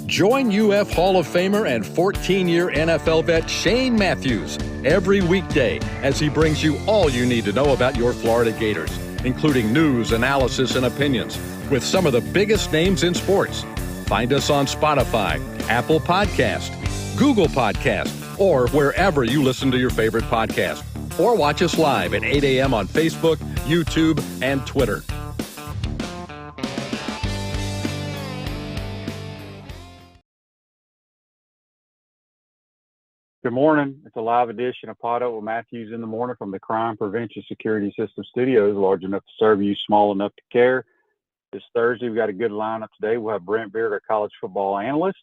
Join UF Hall of Famer and 14-year NFL vet Shane Matthews every weekday as he brings you all you need to know about your Florida Gators, including news, analysis, and opinions with some of the biggest names in sports. Find us on Spotify, Apple Podcast, Google Podcast, or wherever you listen to your favorite podcast. Or watch us live at 8 a.m. on Facebook, YouTube, and Twitter. Good morning. It's a live edition of PodUp with Matthews in the morning from the Crime Prevention Security System Studios, large enough to serve you, small enough to care. This Thursday, we've got a good lineup today. We'll have Brent Beaird, our college football analyst,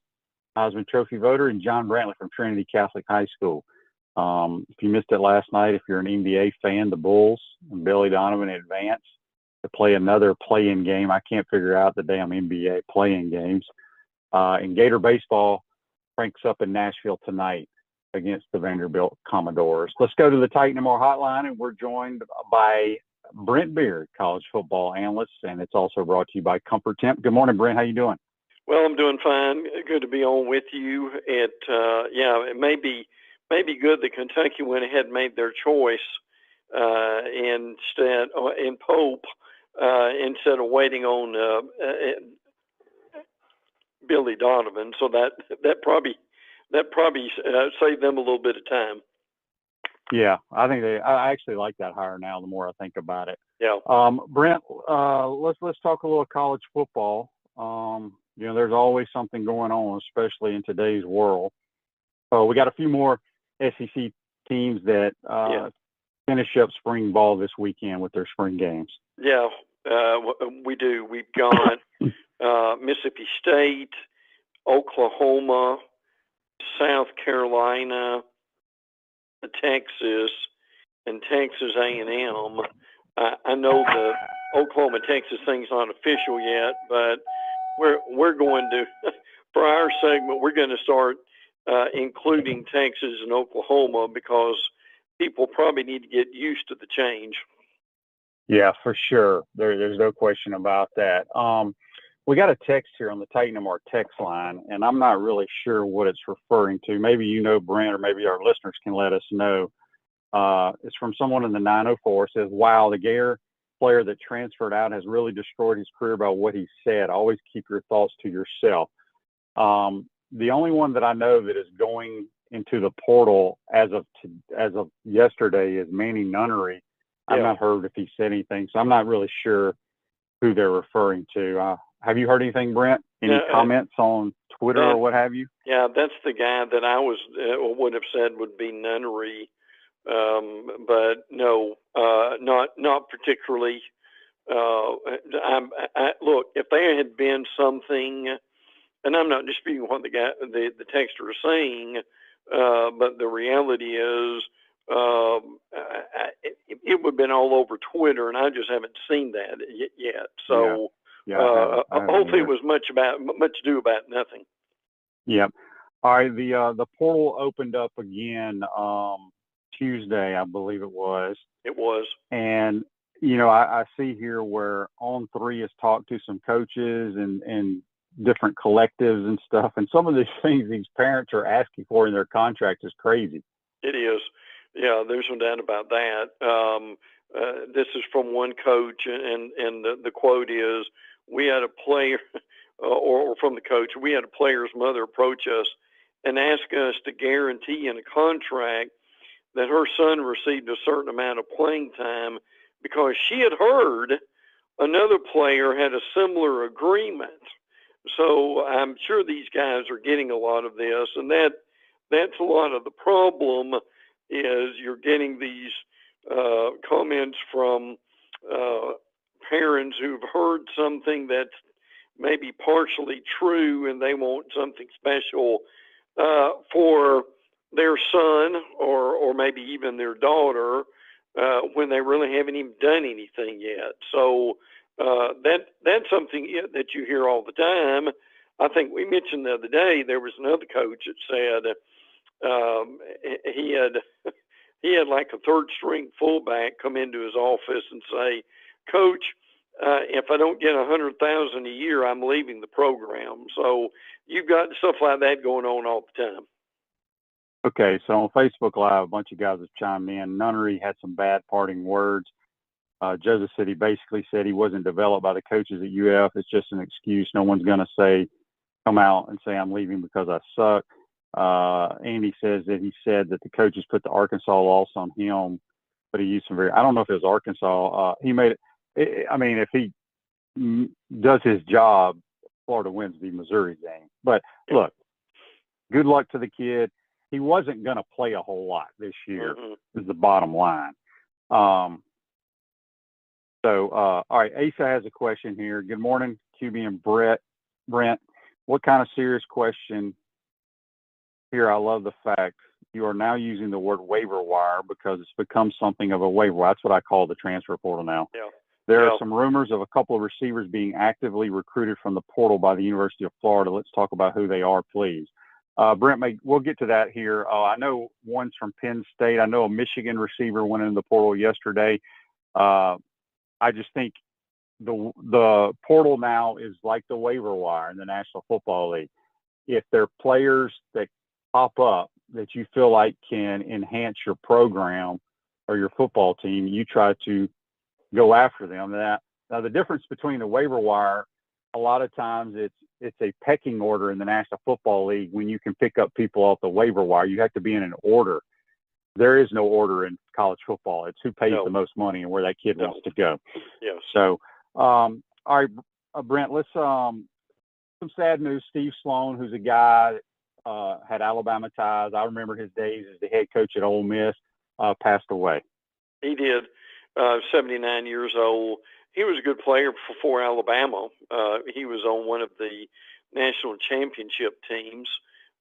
Heisman Trophy voter, and John Brantley from Trinity Catholic High School. If you missed it last night, if you're an NBA fan, the Bulls and Billy Donovan advance to play another play-in game. I can't figure out the damn NBA play-in games. And Gator baseball cranks up in Nashville tonight against the Vanderbilt Commodores. Let's go to the Titan More hotline, and we're joined by Brent Beaird, college football analyst, and it's also brought to you by Comfort Temp. Good morning, Brent. How you doing? Well, I'm doing fine. Good to be on with you. It may be good that Kentucky went ahead and made their choice in Pope instead of waiting on Billy Donovan. So that probably saved them a little bit of time. Yeah, I actually like that hire now. The more I think about it. Yeah. Brent, let's talk a little college football. There's always something going on, especially in today's world. We got a few more SEC teams that finish up spring ball this weekend with their spring games. Yeah, we do. We've got Mississippi State, Oklahoma, South Carolina, Texas, and Texas A&M. I know the Oklahoma-Texas thing's not official yet, but we're going to, for our segment, we're going to start including Texas and Oklahoma because people probably need to get used to the change. Yeah, for sure. There's no question about that. We got a text here on the Titan More text line, and I'm not really sure what it's referring to. Maybe you know, Brent, or maybe our listeners can let us know. It's from someone in the 904. It says, wow, the Gator player that transferred out has really destroyed his career by what he said. Always keep your thoughts to yourself. The only one that I know that is going into the portal as of yesterday is Manny Nunnery. Yeah. I've not heard if he said anything, so I'm not really sure who they're referring to. Have you heard anything, Brent? Any comments on Twitter or what have you? Yeah, that's the guy that I would have said would be Nunnery, but no, not particularly. Look, if there had been something, and I'm not disputing what the texter is saying, but the reality is it would have been all over Twitter, and I just haven't seen that yet. So. Yeah, hopefully it was much ado about nothing. Yep. All right. The portal opened up again Tuesday, I believe it was. It was. And I see here where On3 has talked to some coaches and different collectives and stuff, and some of these things these parents are asking for in their contract is crazy. It is. Yeah, there's no doubt about that. This is from one coach, and the quote is, we had a player, or from the coach, we had a player's mother approach us and ask us to guarantee in a contract that her son received a certain amount of playing time because she had heard another player had a similar agreement. So I'm sure these guys are getting a lot of this, and that's a lot of the problem is you're getting these comments from parents who've heard something that's maybe partially true and they want something special for their son or maybe even their daughter when they really haven't even done anything yet. So that's something that you hear all the time. I think we mentioned the other day there was another coach that said he had like a third string fullback come into his office and say, Coach, if I don't get $100,000 a year, I'm leaving the program. So you've got stuff like that going on all the time. Okay, so on Facebook Live, a bunch of guys have chimed in. Nunnery had some bad parting words. Joseph said he basically said he wasn't developed by the coaches at UF. It's just an excuse. No one's going to come out and say I'm leaving because I suck. Andy says that he said that the coaches put the Arkansas loss on him, but he used some I don't know if it was Arkansas. He made it. I mean, if he does his job, Florida wins the Missouri game. But look, good luck to the kid. He wasn't going to play a whole lot this year, is the bottom line. All right, Asa has a question here. Good morning, QB and Brent. What kind of serious question here? I love the fact you are now using the word waiver wire because it's become something of a waiver wire. That's what I call the transfer portal now. Yeah. There are some rumors of a couple of receivers being actively recruited from the portal by the University of Florida. Let's talk about who they are, please. Brent, we'll get to that here. I know one's from Penn State. I know a Michigan receiver went into the portal yesterday. I just think the portal now is like the waiver wire in the National Football League. If there are players that pop up that you feel like can enhance your program or your football team, you try to go after them. Now the difference between the waiver wire, a lot of times it's a pecking order in the National Football League when you can pick up people off the waiver wire. You have to be in an order. There is no order in college football. It's who pays the most money and where that kid wants to go. Yeah. So, all right, Brent, let's some sad news. Steve Sloan, who's a guy that had Alabama ties. I remember his days as the head coach at Ole Miss, passed away. He did. 79 years old. He was a good player for Alabama. He was on one of the national championship teams,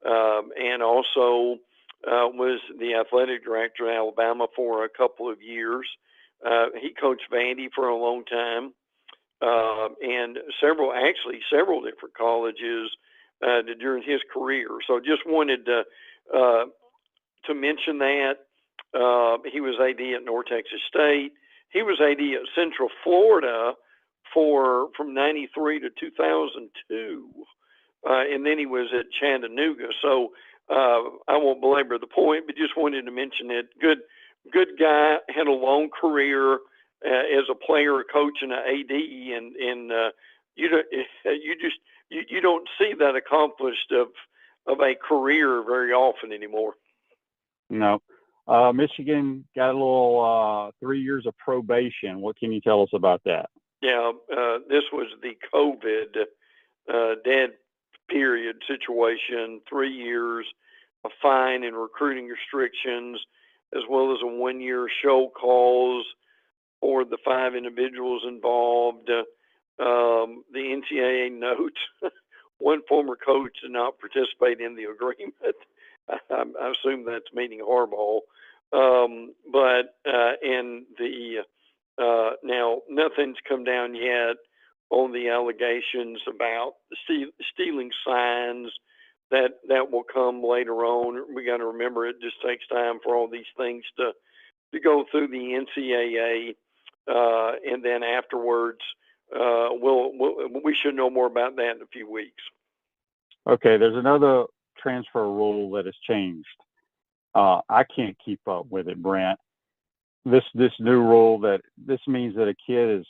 and also was the athletic director at Alabama for a couple of years. He coached Vandy for a long time, and several different colleges during his career. So just wanted to mention that. He was AD at North Texas State. He was AD at Central Florida from 93 to 2002. And then he was at Chattanooga. So I won't belabor the point, but just wanted to mention it. Good guy, had a long career as a player, a coach, and an AD, and you don't see that accomplished of a career very often anymore. No. Michigan got a little 3 years of probation. What can you tell us about that? Yeah, this was the COVID dead period situation, 3 years, a fine and recruiting restrictions, as well as a 1 year show cause for the 5 individuals involved. The NCAA notes one former coach did not participate in the agreement. I assume that's meaning Harbaugh. Now nothing's come down yet on the allegations about stealing signs. That will come later on. We got to remember it just takes time for all these things to go through the NCAA, and then afterwards, we should know more about that in a few weeks. Okay, there's another transfer rule that has changed. I can't keep up with it, Brent. This new rule this means that a kid is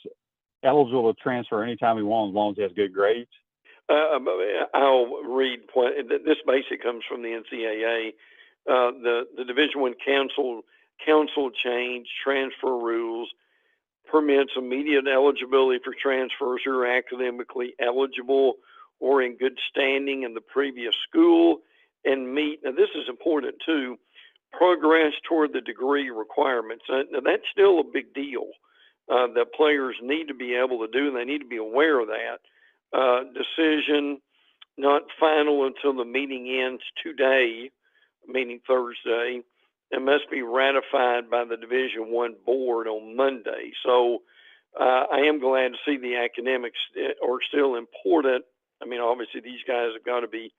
eligible to transfer anytime he wants, as long as he has good grades. I'll read. This basically comes from the NCAA. The Division I council changed transfer rules, permits immediate eligibility for transfers who are academically eligible or in good standing in the previous school and meet. Now, this is important too. Progress toward the degree requirements. Now, that's still a big deal that players need to be able to do, and they need to be aware of that. Decision not final until the meeting ends today, meaning Thursday, and must be ratified by the Division I board on Monday. So I am glad to see the academics are still important. I mean, obviously these guys have got to be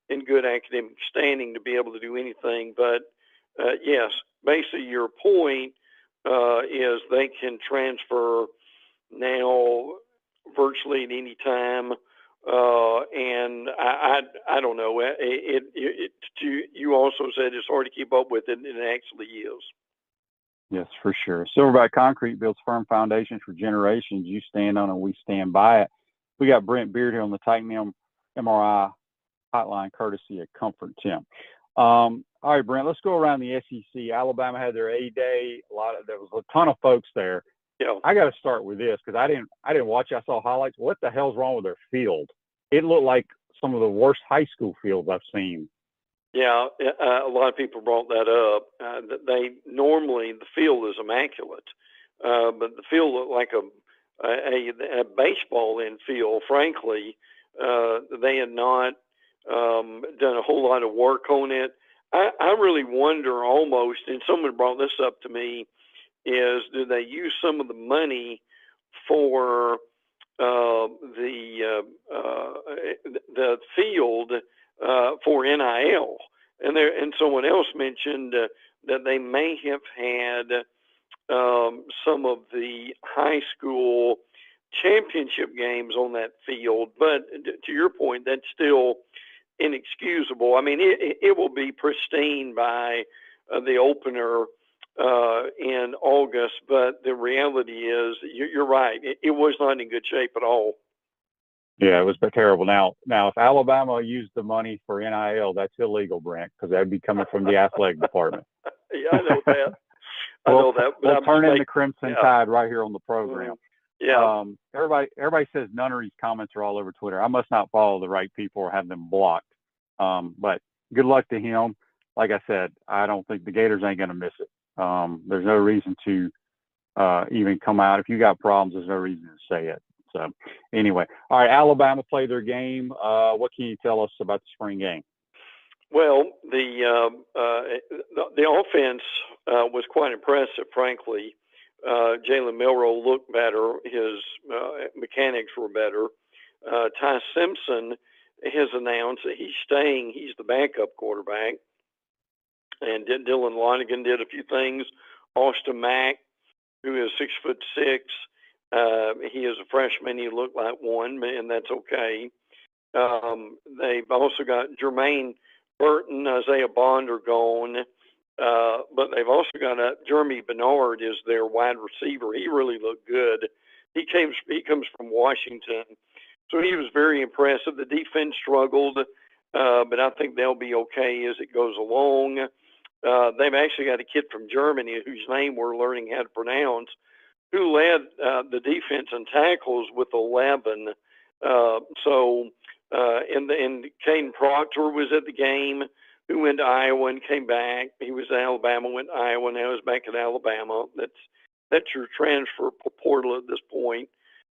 in good academic standing to be able to do anything. But yes, basically your point is they can transfer now virtually at any time. And I don't know. You also said it's hard to keep up with it, and it actually is. Yes, for sure. Silverback Concrete builds firm foundations for generations. You stand on it, we stand by it. We got Brent Beaird here on the Titan MRI hotline, courtesy of Comfort Temp. All right, Brent, let's go around the SEC. Alabama had their A-Day. There was a ton of folks there. Yeah. I got to start with this because I didn't watch. I saw highlights. What the hell's wrong with their field? It looked like some of the worst high school fields I've seen. Yeah, a lot of people brought that up. They normally the field is immaculate, but the field looked like a baseball infield. Frankly, they had not done a whole lot of work on it. I really wonder almost, and someone brought this up to me, is do they use some of the money for the field for NIL? And someone else mentioned that they may have had some of the high school championship games on that field, but to your point, that's still inexcusable. I mean, it will be pristine by the opener in August, but the reality is, you're right, it was not in good shape at all. Yeah, it was terrible. Now, if Alabama used the money for NIL, that's illegal, Brent, because that'd be coming from the athletic department. Yeah, I know that. I know that. We'll turn in the Crimson Tide right here on the program. Yeah. Everybody says Nunnery's comments are all over Twitter. I must not follow the right people or have them blocked. But good luck to him. Like I said, I don't think the Gators ain't going to miss it. There's no reason to even come out. If you got problems, there's no reason to say it. So anyway, all right, Alabama played their game. What can you tell us about the spring game? Well, the offense was quite impressive, frankly. Jalen Milroe looked better. His mechanics were better. Ty Simpson has announced that he's staying. He's the backup quarterback. And Dylan Lonigan did a few things. Austin Mack, who is 6'6", he is a freshman. He looked like one, and that's okay. They've also got Jermaine Burton, Isaiah Bond are gone, but they've also got Jeremy Bernard is their wide receiver. He really looked good. He comes from Washington, so he was very impressive. The defense struggled, but I think they'll be okay as it goes along. They've actually got a kid from Germany whose name we're learning how to pronounce, who led the defense in tackles with 11. And Caden Proctor was at the game, who went to Iowa and came back. He was at Alabama, went to Iowa, now he's back at Alabama. That's your transfer portal at this point.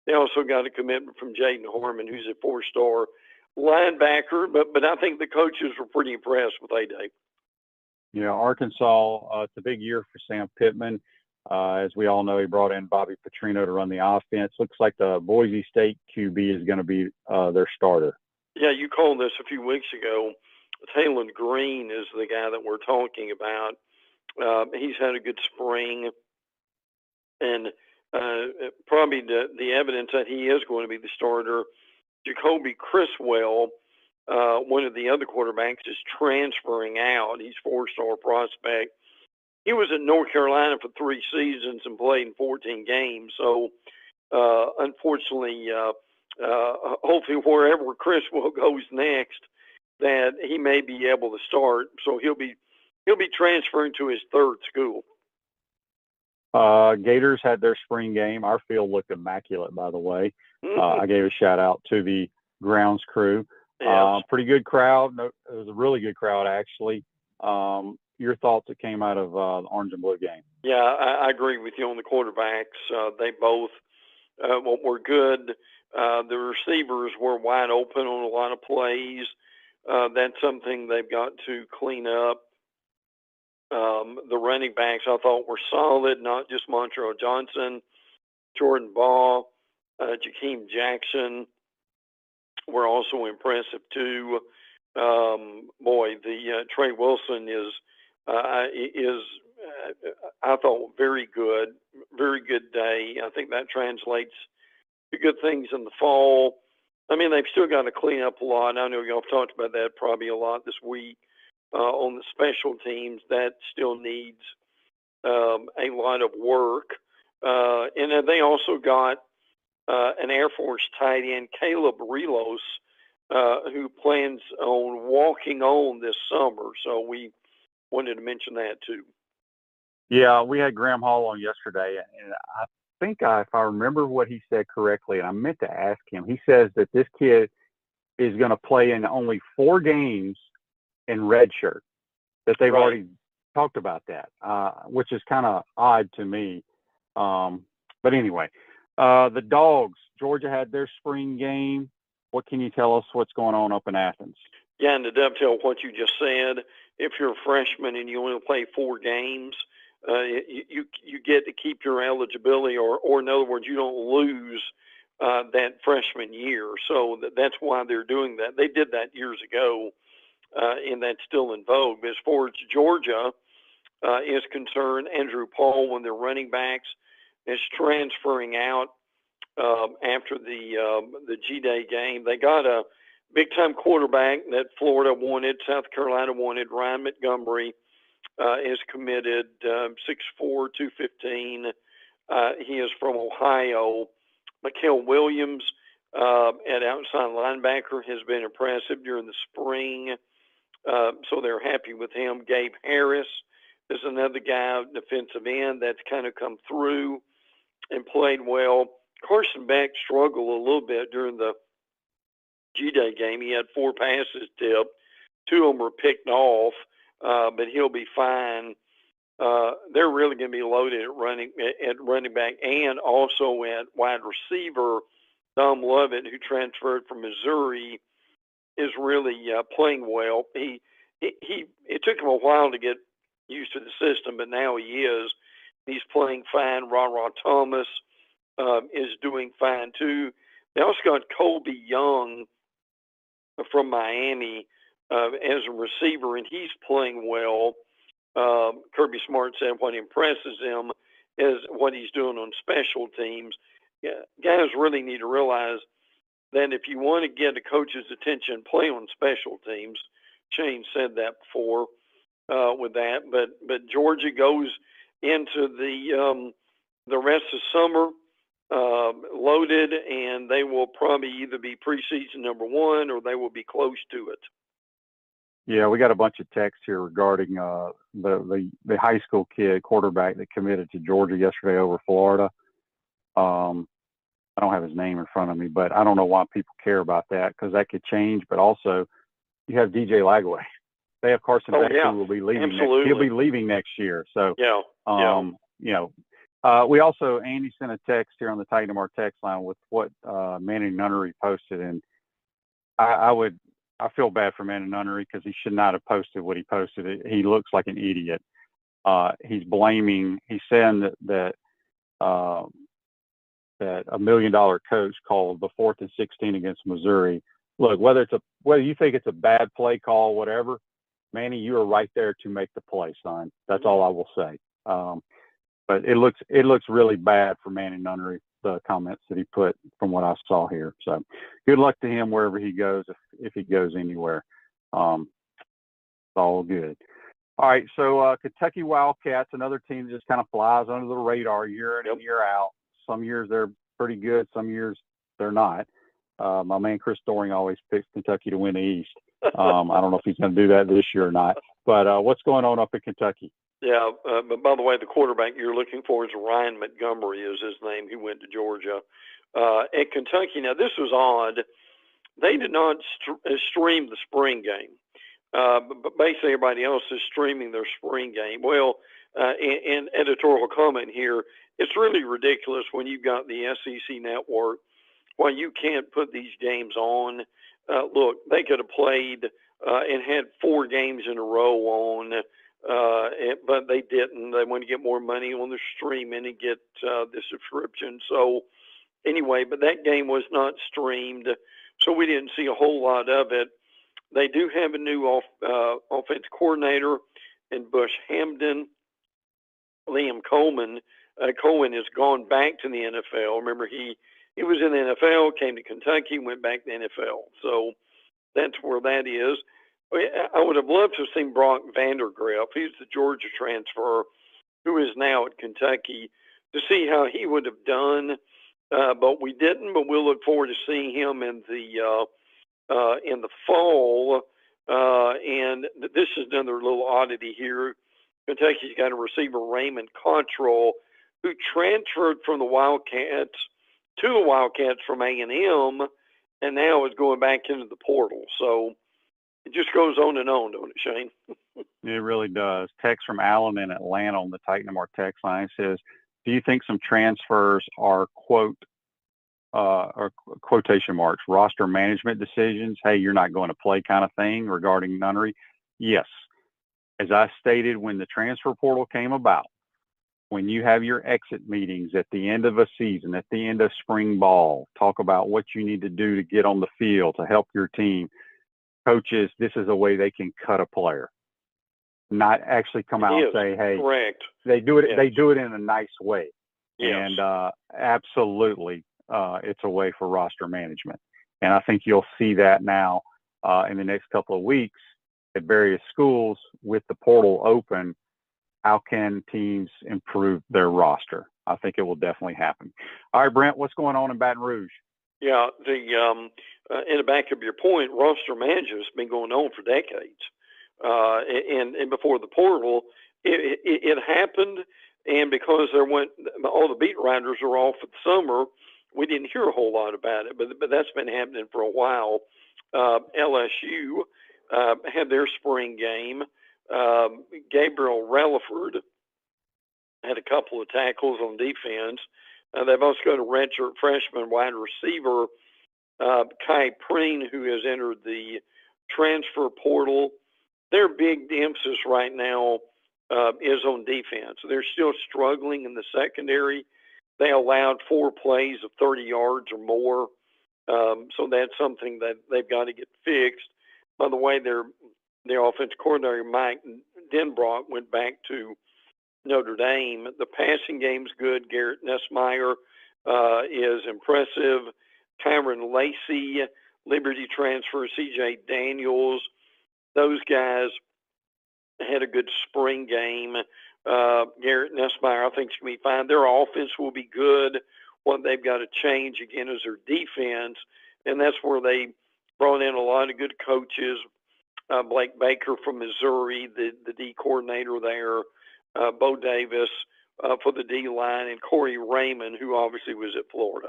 They also got a commitment from Jaden Harmon, who's a 4-star linebacker. But I think the coaches were pretty impressed with A-Day. Yeah, Arkansas, it's a big year for Sam Pittman. As we all know, he brought in Bobby Petrino to run the offense. Looks like the Boise State QB is going to be their starter. Yeah, you called this a few weeks ago. Taylor Green is the guy that we're talking about. He's had a good spring, and probably the evidence that he is going to be the starter. Jacoby Criswell, one of the other quarterbacks, is transferring out. He's 4-star prospect. He was at North Carolina for 3 seasons and played in 14 games. So, unfortunately, hopefully wherever Criswell goes next, that he may be able to start. So he'll be transferring to his 3rd school. Gators had their spring game. Our field looked immaculate, by the way. I gave a shout out to the grounds crew. Yes. Pretty good crowd. It was a really good crowd, actually. Your thoughts that came out of the orange and blue game? Yeah, I agree with you on the quarterbacks. They both were good. The receivers were wide open on a lot of plays. That's something they've got to clean up. The running backs I thought were solid, not just Montreal Johnson, Jordan Ball, Jakeem Jackson were also impressive too. The Trey Wilson is I thought very good good day. I think that translates to good things in the fall. I mean, they've still got to clean up a lot. I know y'all have talked about that probably a lot this week on the special teams. That still needs a lot of work. And then they also got an Air Force tight end, Caleb Relos, who plans on walking on this summer. So we wanted to mention that too. Yeah, we had Graham Hall on yesterday, and I think if I remember what he said correctly, and I meant to ask him, he says that this kid is going to play in only 4 games in redshirt, that they've already talked about that, which is kind of odd to me. But anyway, the Dogs, Georgia had their spring game. What can you tell us what's going on up in Athens? Yeah, and to dovetail what you just said, if you're a freshman and you only play 4 games, you get to keep your eligibility, or in other words, you don't lose that freshman year. So that's why they're doing that. They did that years ago, and that's still in vogue. But as far as Georgia is concerned, Andrew Paul, one of their running backs, is transferring out after the G-Day game. They got a big-time quarterback that Florida wanted, South Carolina wanted, Ryan Montgomery. Is committed, 6'4", 215. He is from Ohio. Mikael Williams at outside linebacker has been impressive during the spring, so they're happy with him. Gabe Harris is another guy, defensive end, that's kind of come through and played well. Carson Beck struggled a little bit during the G-Day game. He had 4 passes tipped. 2 of them were picked off. But he'll be fine. They're really going to be loaded at running back and also at wide receiver. Dom Lovett, who transferred from Missouri, is really playing well. It took him a while to get used to the system, but now he is. He's playing fine. Ra Thomas is doing fine too. They also got Colby Young from Miami as a receiver, and he's playing well. Kirby Smart said what impresses him is what he's doing on special teams. Yeah, guys really need to realize that if you want to get a coach's attention, play on special teams. Shane said that before with that, but Georgia goes into the rest of summer loaded, and they will probably either be preseason number 1 or they will be close to it. Yeah, we got a bunch of texts here regarding the high school kid quarterback that committed to Georgia yesterday over Florida. I don't have his name in front of me, but I don't know why people care about that, because that could change. But also, you have DJ Lagway. They have Carson Beck, who will be leaving. He'll be leaving next year. So, you know, we also, Andy sent a text here on the Titan of our text line with what Manny Nunnery posted, and I feel bad for Manny Nunnery because he should not have posted what he posted. He looks like an idiot. He's saying that that $1 million coach called the 4th and 16 against Missouri. Look, whether you think it's a bad play call, whatever, Manny, you are right there to make the play, son. That's all I will say. But it looks really bad for Manny Nunnery, the comments that he put from what I saw here. So good luck to him wherever he goes, if he goes anywhere. It's all good. All right, so Kentucky Wildcats, another team that just kind of flies under the radar year in and year out. Some years they're pretty good, some years they're not. My man Chris Doring always picks Kentucky to win the East. I don't know if he's going to do that this year or not. But what's going on up in Kentucky? Yeah, but by the way, the quarterback you're looking for is Ryan Montgomery is his name. He went to Georgia. At Kentucky, now this was odd. They did not stream the spring game. But basically everybody else is streaming their spring game. Well, in editorial comment here, it's really ridiculous when you've got the SEC network, why you can't put these games on. Look, they could have played and had 4 games in a row on, but they didn't. They want to get more money on the streaming and get the subscription. So anyway, but that game was not streamed, so we didn't see a whole lot of it. They do have a new offense coordinator in Bush Hamden. Liam Coleman Cohen has gone back to the NFL. Remember, he was in the NFL, came to Kentucky, went back to the NFL. So that's where that is. I would have loved to have seen Brock Vandergriff. He's the Georgia transfer who is now at Kentucky, to see how he would have done. But we didn't. But we'll look forward to seeing him in the fall. And this is another little oddity here. Kentucky's got a receiver, Raymond Cottrell, who transferred from the Wildcats to the Wildcats from A&M, and now is going back into the portal. So it just goes on and on, don't it, Shane? It really does. Text from Alan in Atlanta on the Titan Mark text line says, do you think some transfers are or quotation marks, roster management decisions? Hey, you're not going to play kind of thing regarding Nunnery? Yes. As I stated, when the transfer portal came about, when you have your exit meetings at the end of a season, at the end of spring ball, talk about what you need to do to get on the field to help your team. Coaches, this is a way they can cut a player, not actually come out and say, hey, correct. They do it. Yes. They do it in a nice way. Yes. And absolutely, it's a way for roster management. And I think you'll see that now in the next couple of weeks at various schools with the portal open. How can teams improve their roster? I think it will definitely happen. All right, Brent, what's going on in Baton Rouge? Yeah, in the back of your point, roster management has been going on for decades. And before the portal, it happened, and because all the beat writers are off for the summer, we didn't hear a whole lot about it. But that's been happening for a while. LSU had their spring game. Gabriel Relaford had a couple of tackles on defense. They've also got a redshirt freshman wide receiver, Kai Preen, who has entered the transfer portal. Their big emphasis right now is on defense. They're still struggling in the secondary. They allowed 4 plays of 30 yards or more. So that's something that they've got to get fixed. By the way, their offensive coordinator, Mike Denbrock, went back to Notre Dame. The passing game's good. Garrett Nussmeier is impressive. Cameron Lacey, Liberty transfer, C.J. Daniels, those guys had a good spring game. Garrett Nussmeier, I think, is going to be fine. Their offense will be good. What they've got to change, again, is their defense, and that's where they brought in a lot of good coaches. Blake Baker from Missouri, the D coordinator there, Bo Davis for the D-line, and Corey Raymond, who obviously was at Florida.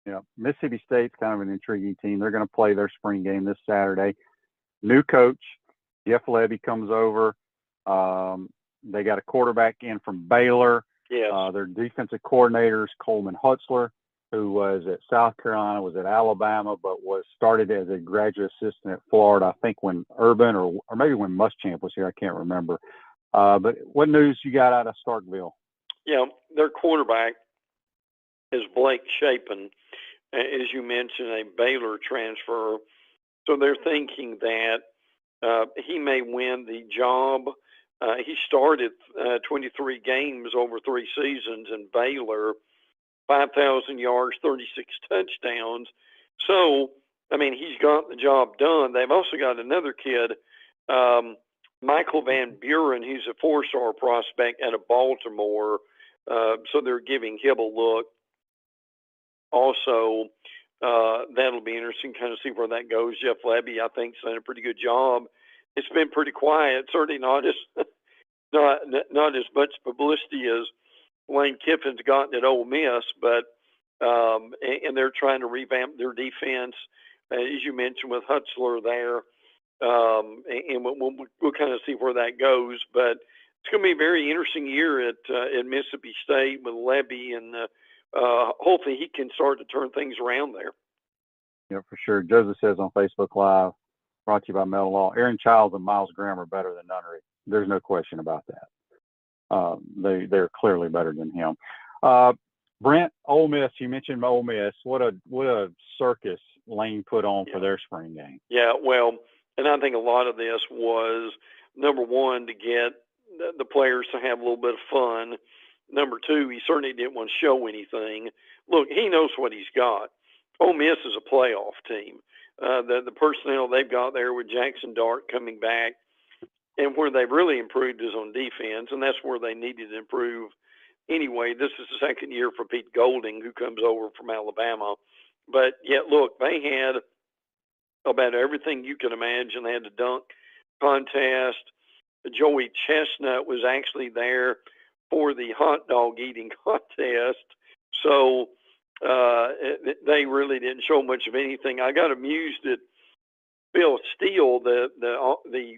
Yeah, Mississippi State's kind of an intriguing team. They're going to play their spring game this Saturday. New coach, Jeff Lebby, comes over. They got a quarterback in from Baylor. Yes. Their defensive coordinators, Coleman Hutzler, who was at South Carolina, was at Alabama, but was started as a graduate assistant at Florida, I think when Urban or maybe when Muschamp was here. I can't remember. But what news you got out of Starkville? Yeah, their quarterback is Blake Shapen, as you mentioned, a Baylor transfer. So they're thinking that he may win the job. He started 23 games over 3 seasons in Baylor, 5,000 yards, 36 touchdowns. So, I mean, he's got the job done. They've also got another kid, Michael Van Buren. He's a 4-star prospect out of Baltimore. So they're giving him a look. Also, that'll be interesting to kind of see where that goes. Jeff Lebby, I think, has done a pretty good job. It's been pretty quiet. Certainly not as much publicity as Lane Kiffin's gotten at Ole Miss, but and they're trying to revamp their defense, as you mentioned, with Hutzler there, and we'll kind of see where that goes. But it's going to be a very interesting year at Mississippi State with Lebby, and hopefully he can start to turn things around there. Yeah, for sure. Joseph says on Facebook Live, brought to you by Metal Law, Aaron Childs and Miles Graham are better than Nunnery. There's no question about that. They're clearly better than him. Brent, Ole Miss, you mentioned Ole Miss. What a circus Lane put on for their spring game. Yeah, well, and I think a lot of this was, number one, to get the players to have a little bit of fun. Number two, he certainly didn't want to show anything. Look, he knows what he's got. Ole Miss is a playoff team. The personnel they've got there with Jackson Dart coming back, and where they've really improved is on defense, and that's where they needed to improve anyway. This is the second year for Pete Golding, who comes over from Alabama. But yet, look, they had about everything you can imagine. They had the dunk contest. Joey Chestnut was actually there for the hot dog eating contest. So they really didn't show much of anything. I got amused at Bill Steele, the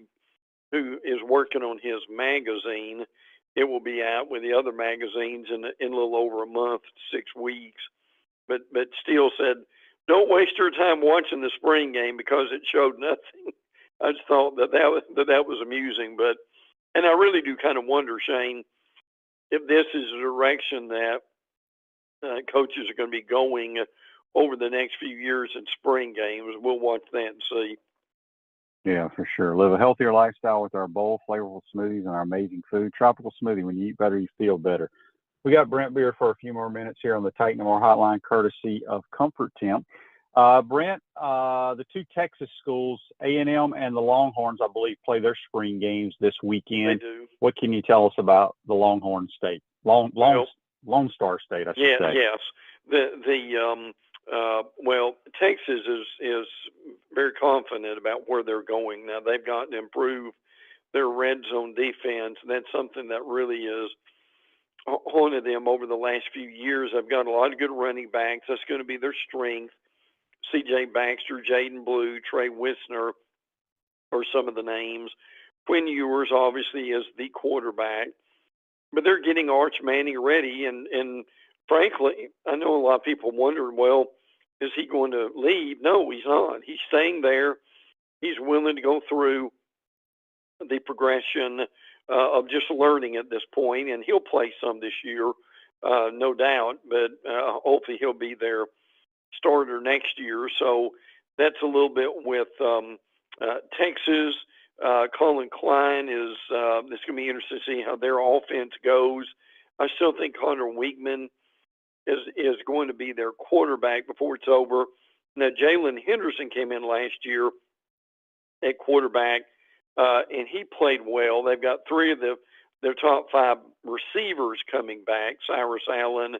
who is working on his magazine. It will be out with the other magazines in a little over a month, 6 weeks. But Steele said, "Don't waste your time watching the spring game because it showed nothing." I just thought that was amusing. And I really do kind of wonder, Shane, if this is a direction that coaches are going to be going over the next few years in spring games. We'll watch that and see. Yeah, for sure. Live a healthier lifestyle with our bold, flavorful smoothies and our amazing food. Tropical smoothie. When you eat better, you feel better. We got Brent Beaird for a few more minutes here on the Titan More Hotline, courtesy of Comfort Temp. Brent, the two Texas schools, A&M and the Longhorns, I believe, play their spring games this weekend. They do. What can you tell us about the Longhorn State? Lone Star State, I should say. Yes. Well, Texas is very confident about where they're going. Now, they've got to improve their red zone defense, and that's something that really is haunted them over the last few years. They've got a lot of good running backs. That's going to be their strength. C.J. Baxter, Jaden Blue, Trey Wisner are some of the names. Quinn Ewers, obviously, is the quarterback. But they're getting Arch Manning ready, and frankly, I know a lot of people wonder, well, is he going to leave? No, he's not. He's staying there. He's willing to go through the progression of just learning at this point, and he'll play some this year, no doubt, but hopefully he'll be their starter next year. So that's a little bit with Texas. Colin Klein is it's going to be interesting to see how their offense goes. I still think Connor Weigman is going to be their quarterback before it's over. Now, Jalen Henderson came in last year at quarterback, and he played well. They've got three of their top five receivers coming back. Cyrus Allen.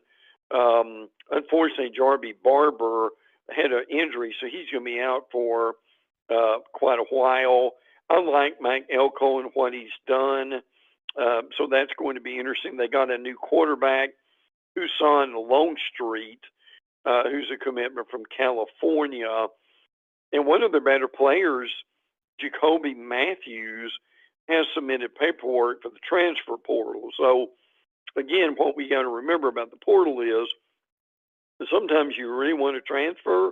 Unfortunately, Jarby Barber had an injury, so he's going to be out for quite a while. I like Mike Elko and what he's done, so that's going to be interesting. They got a new quarterback, Husan Longstreet, who's a commitment from California. And one of their better players, Jacoby Matthews, has submitted paperwork for the transfer portal. So, again, what we got to remember about the portal is sometimes you really want to transfer.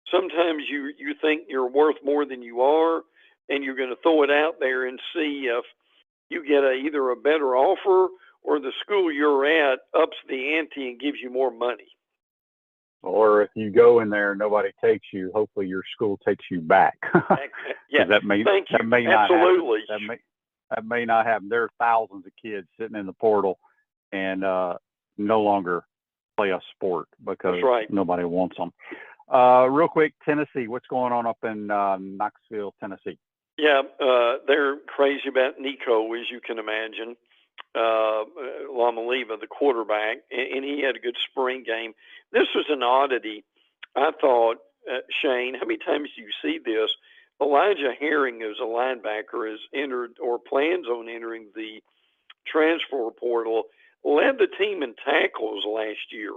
Sometimes you think you're worth more than you are, and you're going to throw it out there and see if you get either a better offer or the school you're at ups the ante and gives you more money. Or if you go in there and nobody takes you, hopefully your school takes you back. Yeah, that may not absolutely. Happen. That may not happen. There are thousands of kids sitting in the portal and no longer play a sport because nobody wants them. Real quick, Tennessee, what's going on up in Knoxville, Tennessee? Yeah, they're crazy about Nico, as you can imagine. Lamaliva, the quarterback, and he had a good spring game. This was an oddity. I thought, Shane, how many times do you see this? Elijah Herring, who's a linebacker, has entered or plans on entering the transfer portal, led the team in tackles last year.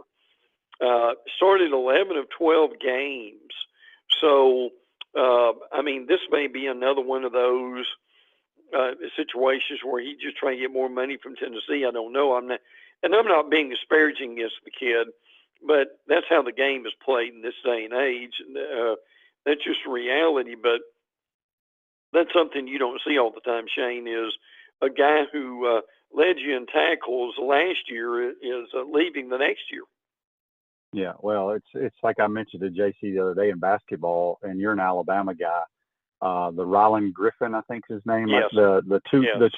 Started 11 of 12 games. So, this may be another one of those situations where he's just trying to get more money from Tennessee. I don't know. I'm not being disparaging against the kid, but that's how the game is played in this day and age. That's just reality. But that's something you don't see all the time, Shane, is a guy who led you in tackles last year is leaving the next year. Yeah, well, it's like I mentioned to JC the other day in basketball, and you're an Alabama guy. The Ryland Griffin, I think is his name. Yes. The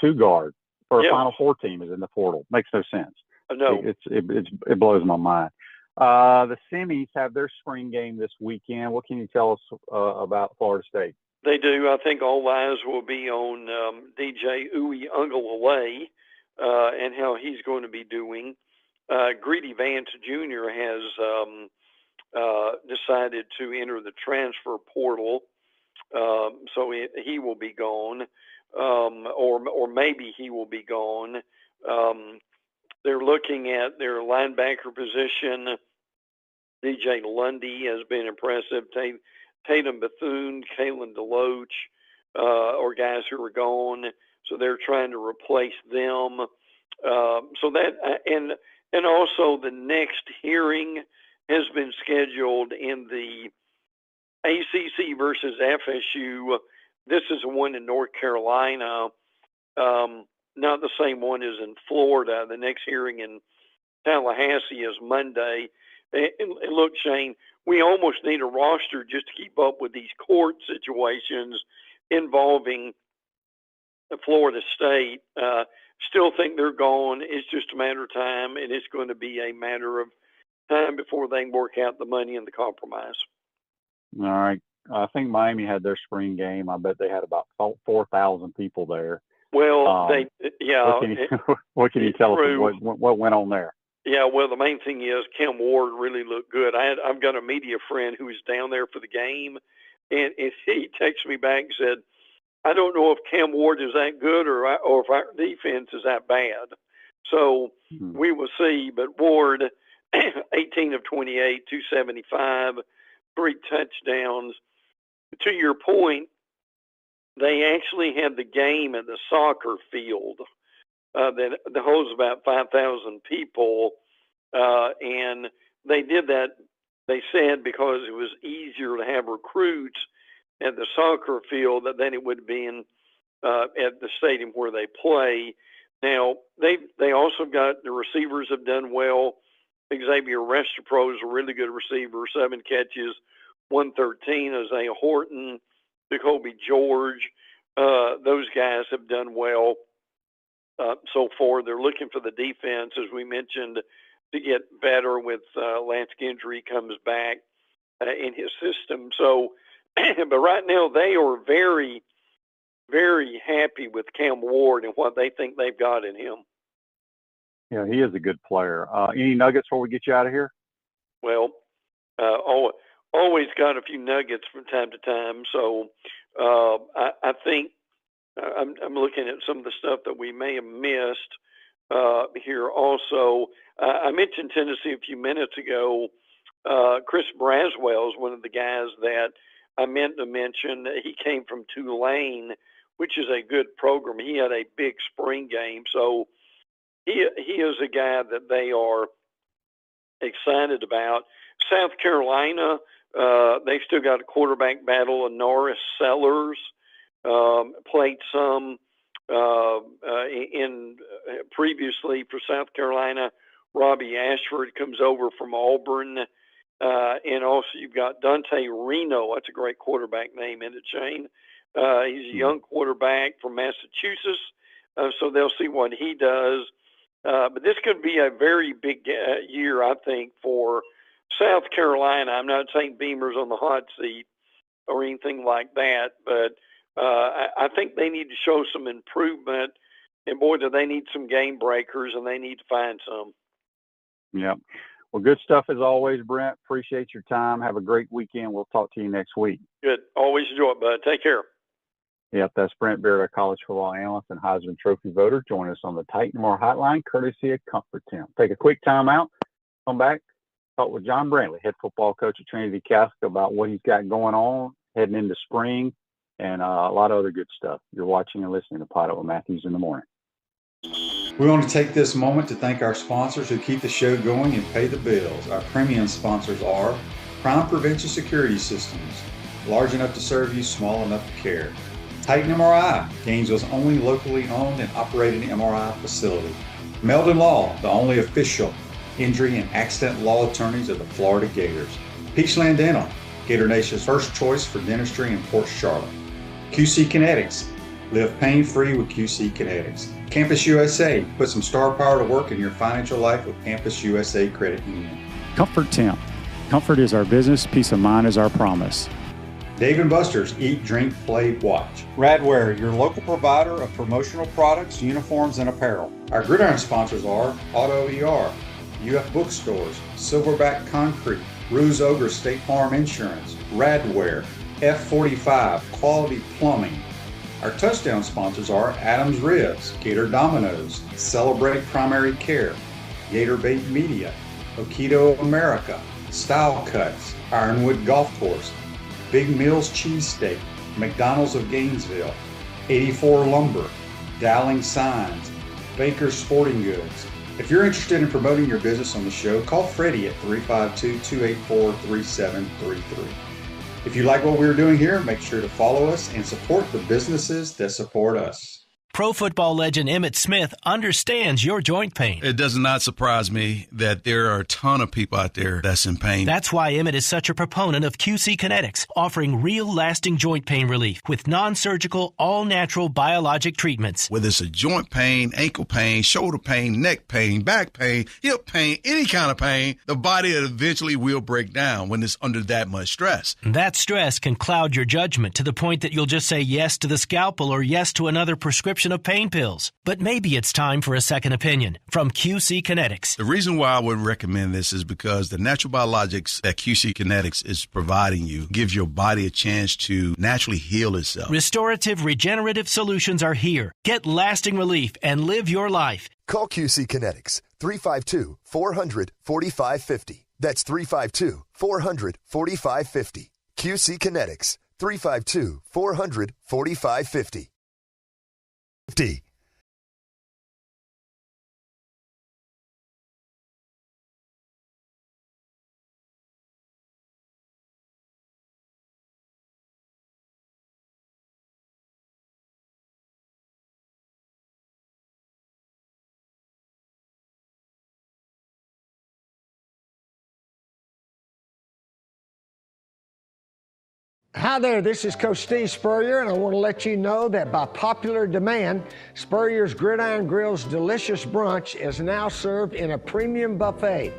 two guard for a Yeah. Final Four team is in the portal. Makes no sense. No. It blows my mind. The semis have their spring game this weekend. What can you tell us about Florida State? They do. I think all eyes will be on DJ Uiagalelei and how he's going to be doing. Greedy Vance Jr. has decided to enter the transfer portal, so he will be gone, or maybe he will be gone. They're looking at their linebacker position. DJ Lundy has been impressive. Tatum Bethune, Kalen DeLoach, are guys who are gone, so they're trying to replace them. So that and also the next hearing has been scheduled in the ACC versus FSU. This is the one in North Carolina, not the same one as in Florida. The next hearing in Tallahassee is Monday. And look, Shane, we almost need a roster just to keep up with these court situations involving Florida State. Still think they're gone. It's just a matter of time, and it's going to be a matter of time before they can work out the money and the compromise. All right. I think Miami had their spring game. I bet they had about 4,000 people there. Well, What can you tell us what went on there? Yeah, well, the main thing is Cam Ward really looked good. I've got a media friend who was down there for the game, and he texted me back and said, I don't know if Cam Ward is that good or if our defense is that bad. So we will see. But Ward, 18 of 28, 275, 3 touchdowns. To your point, they actually had the game at the soccer field that holds about 5,000 people, and they did that, they said, because it was easier to have recruits at the soccer field than it would have been at the stadium where they play. Now, they also got the receivers have done well. Xavier Restapro is a really good receiver, 7 catches, 113. Isaiah Horton, Jacoby George, those guys have done well so far. They're looking for the defense, as we mentioned, to get better with Lance Gendry comes back in his system. So, but right now they are very, very happy with Cam Ward and what they think they've got in him. Yeah, he is a good player. Any nuggets before we get you out of here? Well, always got a few nuggets from time to time. So I think I'm looking at some of the stuff that we may have missed here also. I mentioned Tennessee a few minutes ago. Chris Braswell is one of the guys that I meant to mention. He came from Tulane, which is a good program. He had a big spring game. So he is a guy that they are excited about. South Carolina, they still got a quarterback battle. Norris Sellers played some in previously for South Carolina. Robbie Ashford comes over from Auburn. And also you've got Dante Reno. That's a great quarterback name, isn't it, Shane? He's a young quarterback from Massachusetts. So they'll see what he does. But this could be a very big year, I think, for South Carolina. I'm not saying Beamer's on the hot seat or anything like that, but I think they need to show some improvement. And boy, do they need some game breakers, and they need to find some. Yeah. Well, good stuff as always, Brent. Appreciate your time. Have a great weekend. We'll talk to you next week. Good. Always enjoy it, bud. Take care. Yep, that's Brent Beaird, a college football analyst and Heisman Trophy voter. Join us on the Titan Moore Hotline, courtesy of Comfort Town. Take a quick time out. Come back. Talk with John Brantley, head football coach at Trinity Catholic, about what he's got going on heading into spring and a lot of other good stuff. You're watching and listening to PodUp with Matthews in the Morning. We want to take this moment to thank our sponsors who keep the show going and pay the bills. Our premium sponsors are Crime Prevention Security Systems, large enough to serve you, small enough to care. Titan MRI, Gainesville's only locally owned and operated MRI facility. Meldon Law, the only official injury and accident law attorneys of the Florida Gators. Peachland Dental, Gator Nation's first choice for dentistry in Port Charlotte. QC Kinetics, live pain-free with QC Kinetics. Campus USA, put some star power to work in your financial life with Campus USA Credit Union. Comfort Temp. Comfort is our business, peace of mind is our promise. Dave & Buster's Eat, Drink, Play, Watch. Radware, your local provider of promotional products, uniforms, and apparel. Our Gridiron sponsors are Auto ER, UF Bookstores, Silverback Concrete, Ruse Ogre State Farm Insurance, Radware, F45, Quality Plumbing. Our touchdown sponsors are Adams Ribs, Gator Dominoes, Celebrate Primary Care, Gator Bait Media, Okido America, Style Cuts, Ironwood Golf Course, Big Mills Cheesesteak, McDonald's of Gainesville, 84 Lumber, Dowling Signs, Baker's Sporting Goods. If you're interested in promoting your business on the show, call Freddie at 352-284-3733. If you like what we're doing here, make sure to follow us and support the businesses that support us. Pro football legend Emmitt Smith understands your joint pain. It does not surprise me that there are a ton of people out there that's in pain. That's why Emmitt is such a proponent of QC Kinetics, offering real lasting joint pain relief with non-surgical, all-natural biologic treatments. Whether it's a joint pain, ankle pain, shoulder pain, neck pain, back pain, hip pain, any kind of pain, the body eventually will break down when it's under that much stress. That stress can cloud your judgment to the point that you'll just say yes to the scalpel or yes to another prescription of pain pills. But maybe it's time for a second opinion from QC Kinetics. The reason why I would recommend this is because the natural biologics that QC Kinetics is providing you gives your body a chance to naturally heal itself. Restorative, regenerative solutions are here. Get lasting relief and live your life. Call QC Kinetics, 352-400-4550. That's 352-400-4550. QC Kinetics, 352-400-4550. D. Hi there, this is Coach Steve Spurrier, and I want to let you know that by popular demand, Spurrier's Gridiron Grill's delicious brunch is now served in a premium buffet.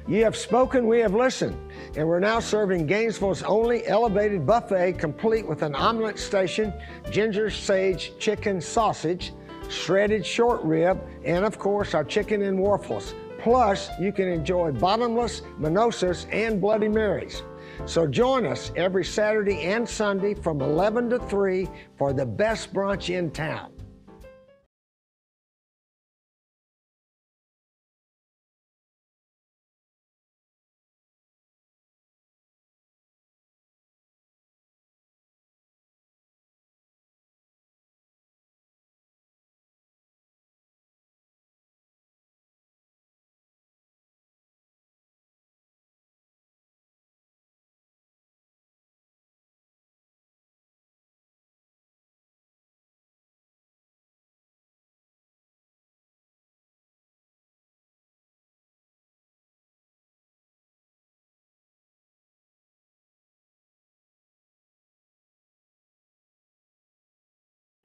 You have spoken, we have listened, and we're now serving Gainesville's only elevated buffet, complete with an omelet station, ginger sage chicken sausage, shredded short rib, and of course our chicken and waffles. Plus, you can enjoy bottomless mimosas and Bloody Marys. So join us every Saturday and Sunday from 11 to 3 for the best brunch in town.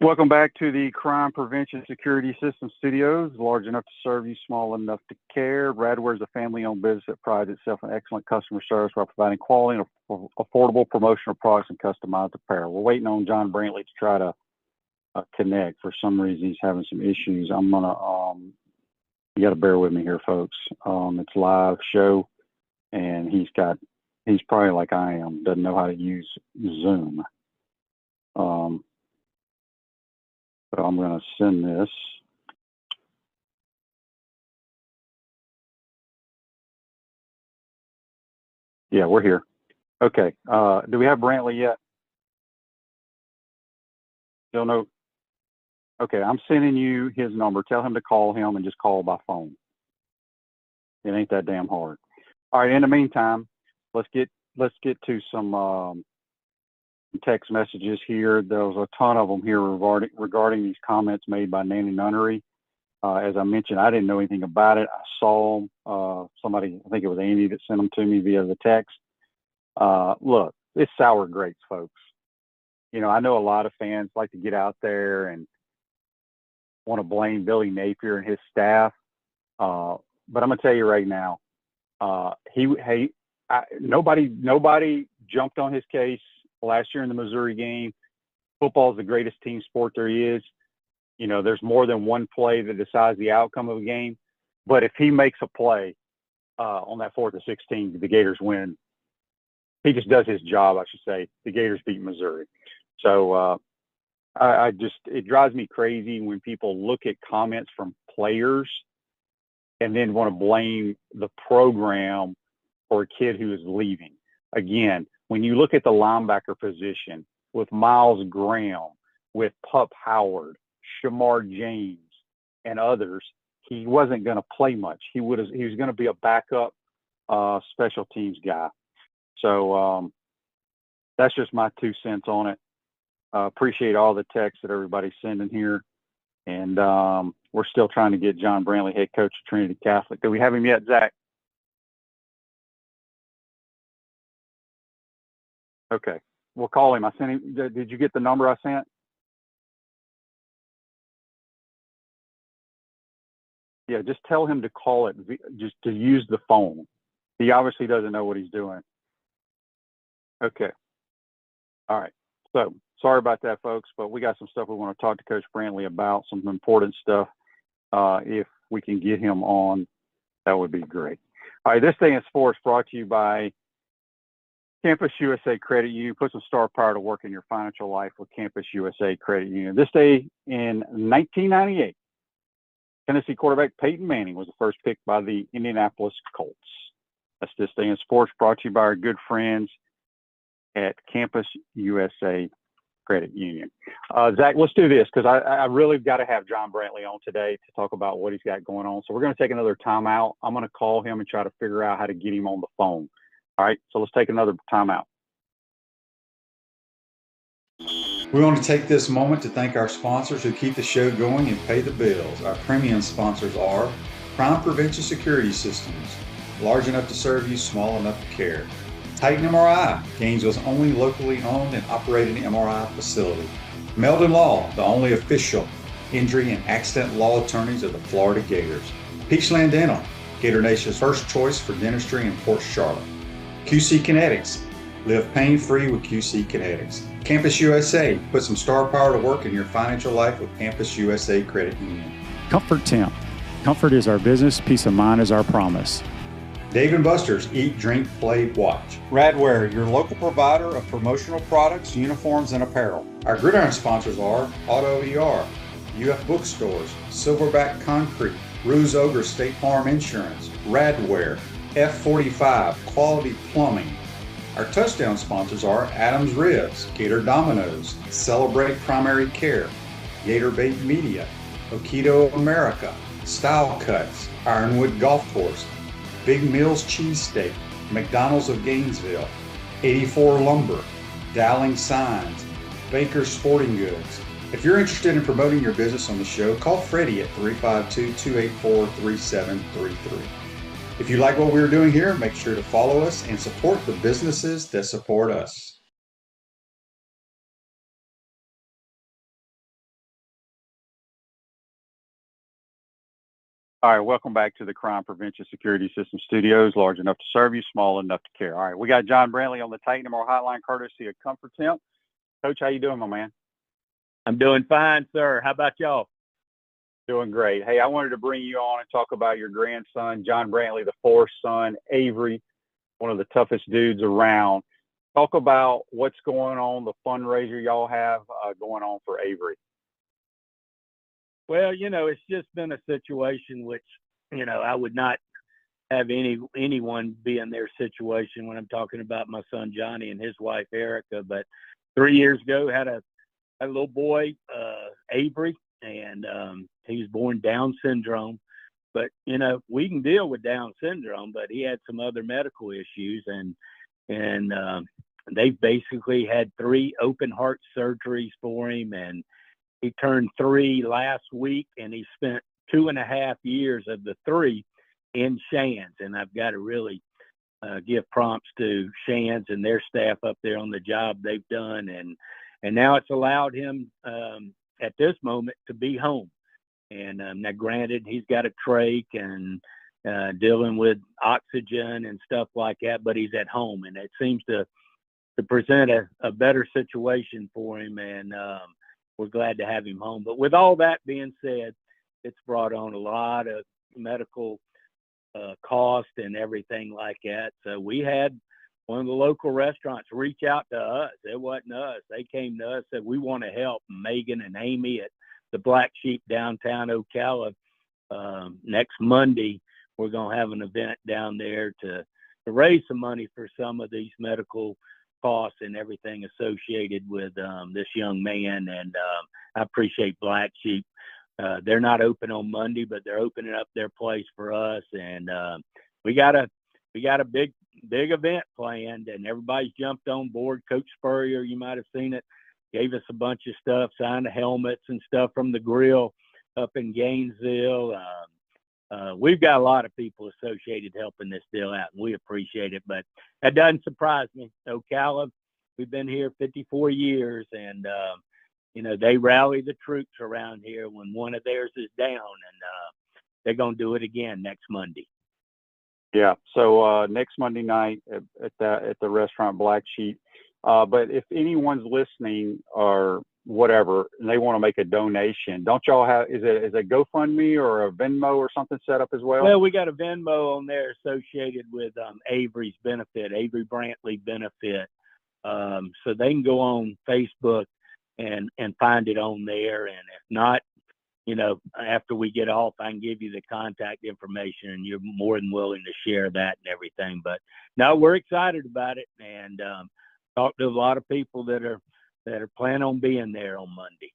Welcome back to the Crime Prevention Security System Studios, large enough to serve you, small enough to care. Radware is a family-owned business that prides itself on excellent customer service while providing quality and affordable promotional products and customized apparel. We're waiting on John Brantley to try to connect. For some reason, he's having some issues. I'm gonna, you got to bear with me here, folks. It's a live show, and he's probably like I am, doesn't know how to use Zoom. So I'm going to send this. Yeah, we're here. Okay. Do we have Brantley yet? Still no. Okay, I'm sending you his number. Tell him to call him and just call by phone. It ain't that damn hard. All right. In the meantime, let's get to some text messages here. There was a ton of them here regarding these comments made by Nanny Nunnery. As I mentioned, I didn't know anything about it. I saw somebody, I think it was Andy, that sent them to me via the text. Look, it's sour grapes, folks. You know, I know a lot of fans like to get out there and want to blame Billy Napier and his staff. But I'm going to tell you right now, nobody jumped on his case last year in the Missouri game. Football is the greatest team sport there is. You know, there's more than one play that decides the outcome of a game. But if he makes a play on that 4th and 16, the Gators win. He just does his job, I should say. The Gators beat Missouri. So it drives me crazy when people look at comments from players and then want to blame the program for a kid who is leaving. Again, when you look at the linebacker position with Miles Graham, with Pup Howard, Shamar James, and others, he wasn't going to play much. He was going to be a backup special teams guy. So that's just my 2 cents on it. Appreciate all the texts that everybody's sending here. And we're still trying to get John Brantley, head coach of Trinity Catholic. Do we have him yet, Zach? Okay. We'll call him. I sent him. Did you get the number I sent? Yeah, just tell him to call it, just to use the phone. He obviously doesn't know what he's doing. Okay. All right. So sorry about that, folks, but we got some stuff we want to talk to Coach Brantley about, some important stuff. If we can get him on, that would be great. All right, this day in sports brought to you by Campus USA Credit Union. Put some star power to work in your financial life with Campus USA Credit Union. This day in 1998, Tennessee quarterback Peyton Manning was the first pick by the Indianapolis Colts. That's this day in sports brought to you by our good friends at Campus USA Credit Union. Zach, let's do this because I really got to have John Brantley on today to talk about what he's got going on. So we're going to take another timeout. I'm going to call him and try to figure out how to get him on the phone. All right, so let's take another timeout. We want to take this moment to thank our sponsors who keep the show going and pay the bills. Our premium sponsors are Crime Prevention Security Systems, large enough to serve you, small enough to care. Titan MRI, Gainesville's only locally owned and operated MRI facility. Meldon Law, the only official injury and accident law attorneys of the Florida Gators. Peachland Dental, Gator Nation's first choice for dentistry in Port Charlotte. QC Kinetics, live pain-free with QC Kinetics. Campus USA, put some star power to work in your financial life with Campus USA Credit Union. Comfort Temp. Comfort is our business, peace of mind is our promise. Dave & Buster's Eat, Drink, Play, Watch. Radware, your local provider of promotional products, uniforms, and apparel. Our gridiron sponsors are Auto ER, UF Bookstores, Silverback Concrete, Ruse Ogre State Farm Insurance, Radware, F45, Quality Plumbing. Our touchdown sponsors are Adams Ribs, Gator Dominoes, Celebrate Primary Care, Gator Bait Media, Okido America, Style Cuts, Ironwood Golf Course, Big Mills Cheesesteak, McDonald's of Gainesville, 84 Lumber, Dowling Signs, Baker's Sporting Goods. If you're interested in promoting your business on the show, call Freddie at 352-284-3733. If you like what we're doing here, make sure to follow us and support the businesses that support us. All right, welcome back to the Crime Prevention Security System Studios, large enough to serve you, small enough to care. All right, we got John Brantley on the Titan MRI hotline, courtesy of Comfort Temp. Coach, how you doing, my man? I'm doing fine, sir. How about y'all? Doing great. Hey, I wanted to bring you on and talk about your grandson, John Brantley, the fourth son, Avery, one of the toughest dudes around. Talk about what's going on, the fundraiser y'all have going on for Avery. Well, it's just been a situation which, I would not have anyone be in their situation when I'm talking about my son Johnny and his wife Erica. But 3 years ago, had a little boy, Avery, and he was born Down syndrome. But we can deal with Down syndrome, but he had some other medical issues, and they basically had 3 open heart surgeries for him, and he turned 3 last week, and he spent 2.5 years of the 3 in Shands. And I've got to really give prompts to Shands and their staff up there on the job they've done. And now it's allowed him at this moment to be home. And now, granted, he's got a trach and dealing with oxygen and stuff like that, but he's at home, and it seems to present a better situation for him, and we're glad to have him home. But with all that being said, it's brought on a lot of medical cost and everything like that. So we had one of the local restaurants reach out to us. It wasn't us. They came to us, said, we want to help. Megan and Amy at the Black Sheep downtown Ocala, next Monday, we're going to have an event down there to raise some money for some of these medical costs and everything associated with this young man. And I appreciate Black Sheep. They're not open on Monday, but they're opening up their place for us. And we got a big event planned, and everybody's jumped on board. Coach Spurrier, you might have seen it, gave us a bunch of stuff, signed the helmets and stuff from the grill up in Gainesville. We've got a lot of people associated helping this deal out, and we appreciate it. But that doesn't surprise me. Ocala, we've been here 54 years, and they rally the troops around here when one of theirs is down, and they're going to do it again next Monday. Yeah. So next Monday night at the restaurant Black Sheep. But if anyone's listening or whatever, and they want to make a donation, don't y'all have? Is it GoFundMe or a Venmo or something set up as well? Well, we got a Venmo on there associated with Avery's benefit, Avery Brantley benefit. So they can go on Facebook and find it on there. And if not, after we get off, I can give you the contact information, and you're more than willing to share that and everything. But no, we're excited about it, and talked to a lot of people that are planning on being there on Monday.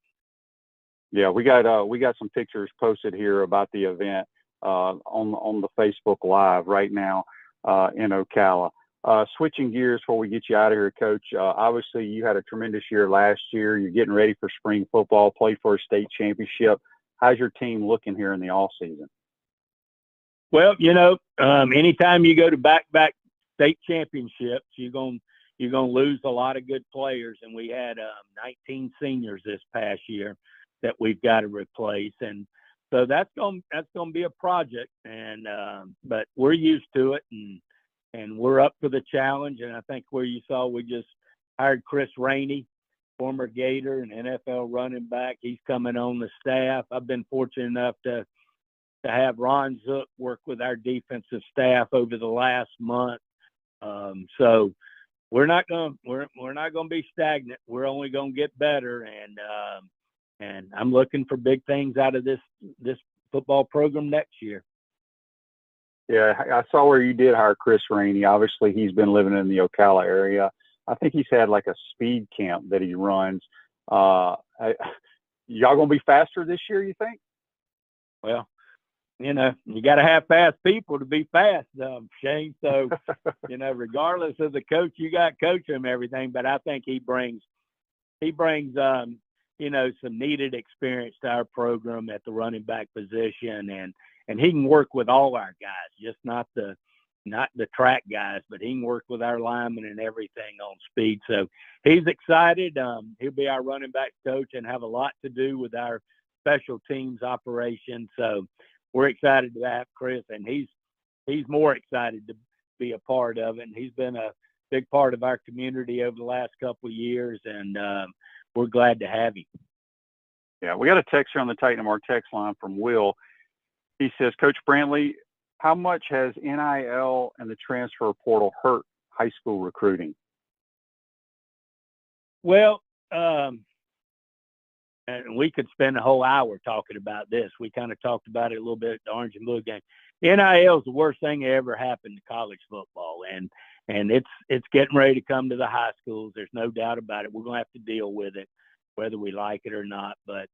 Yeah, we got some pictures posted here about the event on the Facebook Live right now in Ocala. Switching gears before we get you out of here, Coach. Obviously, you had a tremendous year last year. You're getting ready for spring football, play for a state championship. How's your team looking here in the off season? Well, anytime you go to back-to-back state championships, you're going to lose a lot of good players. And we had 19 seniors this past year that we've got to replace. And so that's going to be a project. And but we're used to it, and we're up for the challenge. And I think where you saw, we just hired Chris Rainey, former Gator and NFL running back. He's coming on the staff. I've been fortunate enough to have Ron Zook work with our defensive staff over the last month. So we're not going to be stagnant. We're only going to get better. And I'm looking for big things out of this football program next year. Yeah, I saw where you did hire Chris Rainey. Obviously, he's been living in the Ocala area. I think he's had like a speed camp that he runs. Y'all going to be faster this year, you think? Well, you got to have fast people to be fast, Shane. So, regardless of the coach, you got coach him everything. But I think he brings some needed experience to our program at the running back position, and he can work with all our guys, just not the track guys, but he can work with our linemen and everything on speed. So he's excited. He'll be our running back coach and have a lot to do with our special teams operation. So we're excited to have Chris, and he's more excited to be a part of it. And he's been a big part of our community over the last couple of years, and we're glad to have him. Yeah, we got a text here on the Titan Mark text line from Will. He says, Coach Brantley, how much has NIL and the transfer portal hurt high school recruiting? Well, and we could spend a whole hour talking about this. We kind of talked about it a little bit at the Orange and Blue game. NIL is the worst thing that ever happened to college football, and it's getting ready to come to the high schools. There's no doubt about it. We're going to have to deal with it, whether we like it or not. But,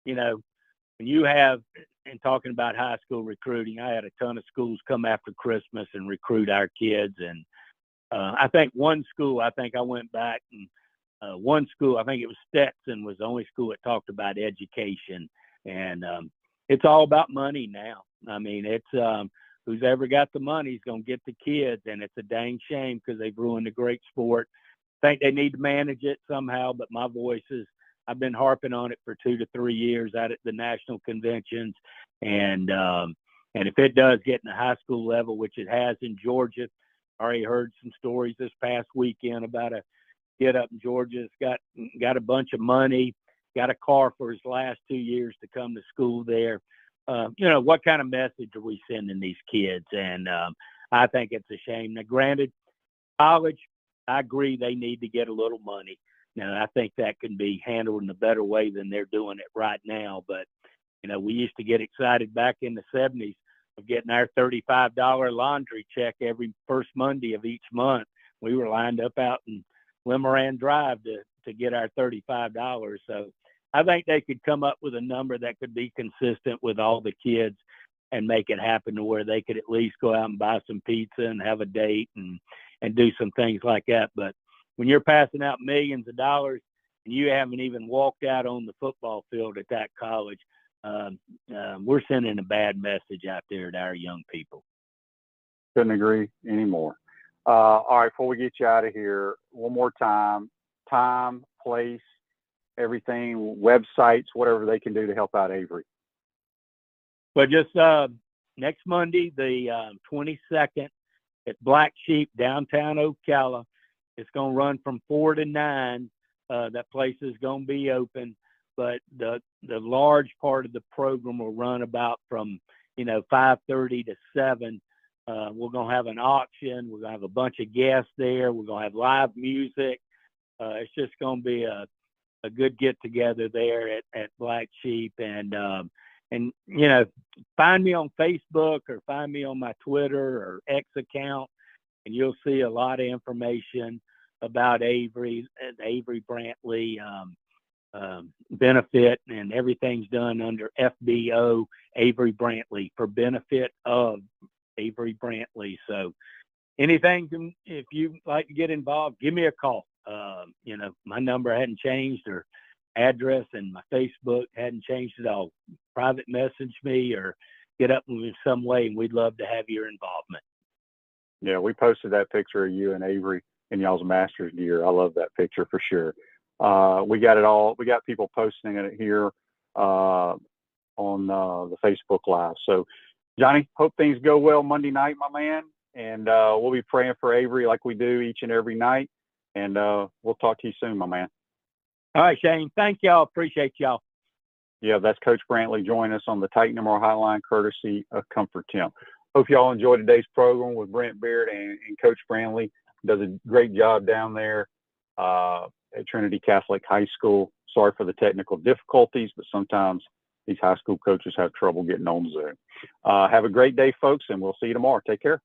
when you have, and talking about high school recruiting, I had a ton of schools come after Christmas and recruit our kids. And I think one school, I went back and one school, I think it was Stetson, was the only school that talked about education. And it's all about money now. I mean, it's who's ever got the money is going to get the kids. And it's a dang shame because they've ruined a great sport. I think they need to manage it somehow, but my voice is I've been harping on it for 2 to 3 years out at the national conventions. And if it does get in the high school level, which it has in Georgia, I already heard some stories this past weekend about a kid up in Georgia that's got a bunch of money, got a car for his last 2 years to come to school there. What kind of message are we sending these kids? And I think it's a shame. Now, granted, college, I agree they need to get a little money. Now, I think that can be handled in a better way than they're doing it right now. But, we used to get excited back in the 70s of getting our $35 laundry check every first Monday of each month. We were lined up out in Limerand Drive to get our $35. So I think they could come up with a number that could be consistent with all the kids and make it happen to where they could at least go out and buy some pizza and have a date and do some things like that. But when you're passing out millions of dollars and you haven't even walked out on the football field at that college, we're sending a bad message out there to our young people. Couldn't agree anymore. All right, before we get you out of here, one more time, place, everything, websites, whatever they can do to help out Avery. But just next Monday, the 22nd, at Black Sheep, downtown Ocala. It's going to run from 4 to 9. That place is going to be open, but the large part of the program will run about from 5:30 to 7. We're going to have an auction. We're going to have a bunch of guests there. We're going to have live music. It's just going to be a good get together there at Black Sheep. And find me on Facebook or find me on my Twitter or X account, and you'll see a lot of information about Avery and Avery Brantley benefit, and everything's done under FBO Avery Brantley for benefit of Avery Brantley. So anything, if you'd like to get involved, give me a call. My number hadn't changed, or address, and my Facebook hadn't changed at all. Private message me or get up in some way, and we'd love to have your involvement. Yeah, we posted that picture of you and Avery in y'all's Masters gear. I love that picture for sure. We got it all. We got people posting it here on the Facebook Live. So, Johnny, hope things go well Monday night, my man. And we'll be praying for Avery like we do each and every night. And we'll talk to you soon, my man. All right, Shane. Thank y'all. Appreciate y'all. Yeah, that's Coach Brantley joining us on the Titan MR Hotline, courtesy of Comfort Tim. Hope y'all enjoyed today's program with Brent Beaird and Coach Brantley. Does a great job down there at Trinity Catholic High School. Sorry for the technical difficulties, but sometimes these high school coaches have trouble getting on Zoom. Have a great day, folks, and we'll see you tomorrow. Take care.